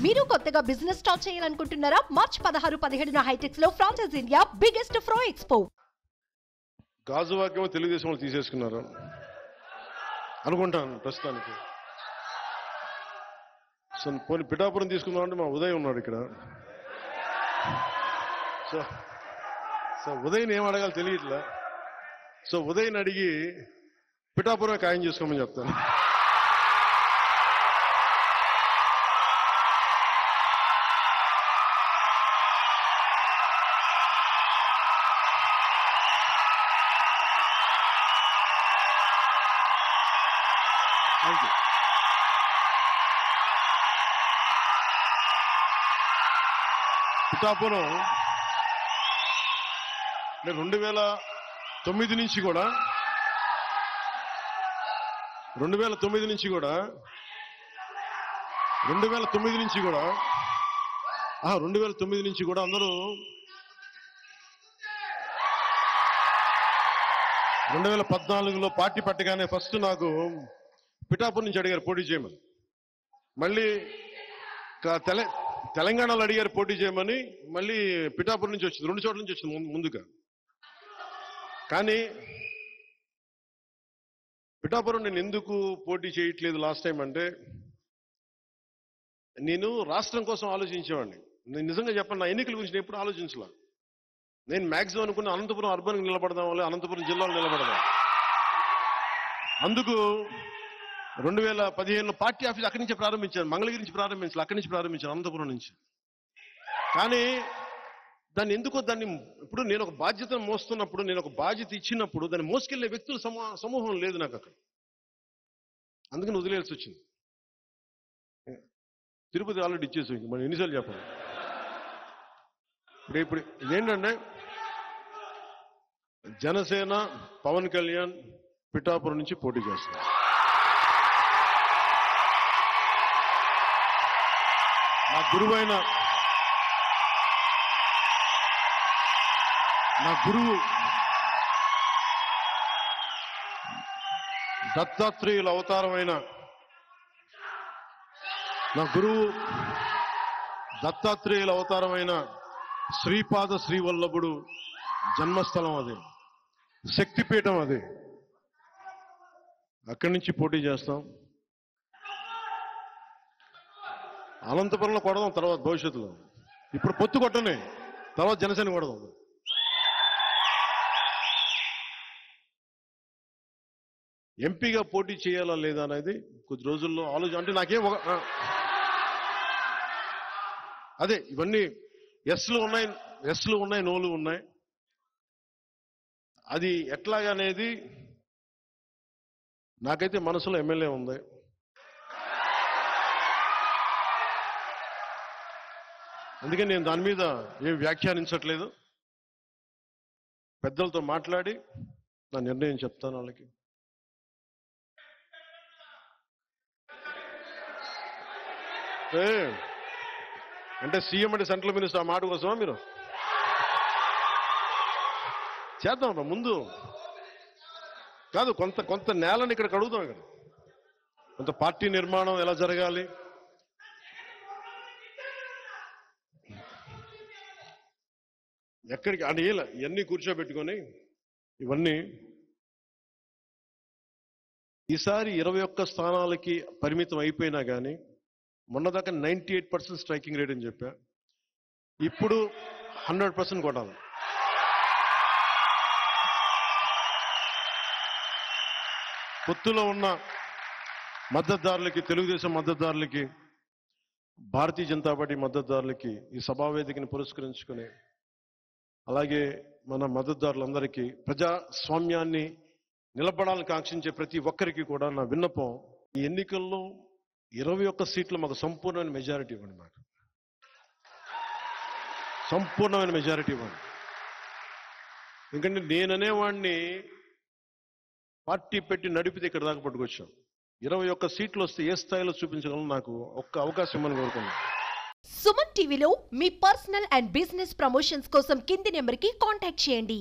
మీరు కొత్తగా business start చేయాలనుకుంటున్నారా? మార్చ్ 16, 17న హైటెక్స్ లో franchise India biggest ఫ్రో expo. గాజువాక్యం Telugu Desam వాళ్ళు తీసేసుకున్నారు అనుకుంటాను ప్రస్తుతానికి. సో పోనీ పిఠాపురం తీసుకుందామంటే మా ఉదయ్ ఉన్నాడు ఇక్కడ. సో ఉదయ్ని ఏం అడగాలి తెలియట్లే. సో ఉదయ్ని అడిగి పిఠాపురం ఖాయం చేసుకోమని చెప్తాను. పిఠాపురం 2009 నుంచి కూడా 2009 నుంచి కూడా 2009 నుంచి కూడా అందరూ 2014లో పార్టీ పట్టగానే ఫస్ట్ నాకు పిఠాపురం నుంచి అడిగారు పోటీ చేయమని. మళ్ళీ తెలంగాణలో అడిగారు పోటీ చేయమని. మళ్ళీ పిఠాపురం నుంచి వచ్చింది, 2 చోట్ల నుంచి వచ్చింది ముందుగా. కానీ పిఠాపురం నేను ఎందుకు పోటీ చేయట్లేదు లాస్ట్ టైం అంటే, నేను రాష్ట్రం కోసం ఆలోచించేవాడిని. నేను నిజంగా చెప్పండి, నా ఎన్నికల గురించి నేను ఎప్పుడు ఆలోచించలా. నేను మ్యాక్సిమం అనుకున్న అనంతపురం అర్బన్కి నిలబడదాం, వల్ల అనంతపురం జిల్లాలో నిలబడదాం. అందుకు 2015లో పార్టీ ఆఫీస్ అక్కడి నుంచి ప్రారంభించాను, మంగళగిరి నుంచి ప్రారంభించాను, అక్కడి నుంచి ప్రారంభించాను, అనంతపురం నుంచి. కానీ దాన్ని ఇప్పుడు నేను ఒక బాధ్యతను మోస్తున్నప్పుడు, నేను ఒక బాధ్యత ఇచ్చినప్పుడు దాన్ని మోసుకెళ్లే వ్యక్తుల సమూహం లేదు నాకు అక్కడ. అందుకని వదిలేయాల్సి వచ్చింది. తిరుపతి ఆల్రెడీ ఇచ్చేసి మనం ఎన్నిసార్లు చెప్పాలి. ఇప్పుడు ఇదేంటంటే జనసేన పవన్ కళ్యాణ్ పిఠాపురం నుంచి పోటీ చేస్తున్నారు. నా గురువు దత్తాత్రేయుల అవతారమైన శ్రీపాద శ్రీవల్లభుడు జన్మస్థలం అది, శక్తిపీఠం అది. అక్కడి నుంచి పోటీ చేస్తాం. అనంతపురంలో కొడదాం తర్వాత భవిష్యత్తులో. ఇప్పుడు పొత్తు కొట్టనే, తర్వాత జనసేన కొడదాం. ఎంపీగా పోటీ చేయాలా లేదా అనేది కొద్ది రోజుల్లో అంటే నాకేం అదే ఇవన్నీ ఎస్లు ఉన్నాయి, నోలు ఉన్నాయి. అది ఎట్లాగనేది నాకైతే మనసులో ఎమ్మెల్యే ఉంది. అందుకని నేను దాని మీద ఏం వ్యాఖ్యానించట్లేదు. పెద్దలతో మాట్లాడి నా నిర్ణయం చెప్తాను వాళ్ళకి. అంటే సీఎం అంటే సెంట్రల్ మినిస్టర్, ఆ మాట కోసమా మీరు? చేద్దాం ముందు కాదు, కొంత నేలని ఇక్కడ కడుగుతాం. ఇక్కడ కొంత పార్టీ నిర్మాణం ఎలా జరగాలి, ఎక్కడికి అంటే ఇవన్నీ కూర్చోబెట్టుకొని ఇవన్నీ ఈసారి 21 స్థానాలకి పరిమితం అయిపోయినా కానీ, మొన్నదాకా 98% స్ట్రైకింగ్ రేట్ అని చెప్పా. ఇప్పుడు 100% కొట్టాలి. పొత్తులో ఉన్న మద్దతుదారులకి, తెలుగుదేశం మద్దతుదారులకి, భారతీయ జనతా పార్టీ మద్దతుదారులకి ఈ సభావేదికని పురస్కరించుకుని, అలాగే మన మద్దతుదారులందరికీ ప్రజాస్వామ్యాన్ని నిలబడాలని కాంక్షించే ప్రతి ఒక్కరికి కూడా నా విన్నపం, ఈ ఎన్నికల్లో 21 సీట్లు మాకు సంపూర్ణమైన మెజారిటీ ఇవ్వండి. మాకు సంపూర్ణమైన మెజారిటీ ఇవ్వండి. ఎందుకంటే నేననేవాడిని పార్టీ పెట్టి నడిపితే ఇక్కడ దాకా పట్టుకొచ్చాం. 21 సీట్లు వస్తే ఏ స్థాయిలో చూపించగలను, నాకు ఒక్క అవకాశం ఇవ్వమని కోరుకున్నాను. సుమన్ టీవీలో మీ పర్సనల్ అండ్ బిజినెస్ ప్రమోషన్స్ కోసం కింది నెంబర్కి కాంటాక్ట్ చేయండి.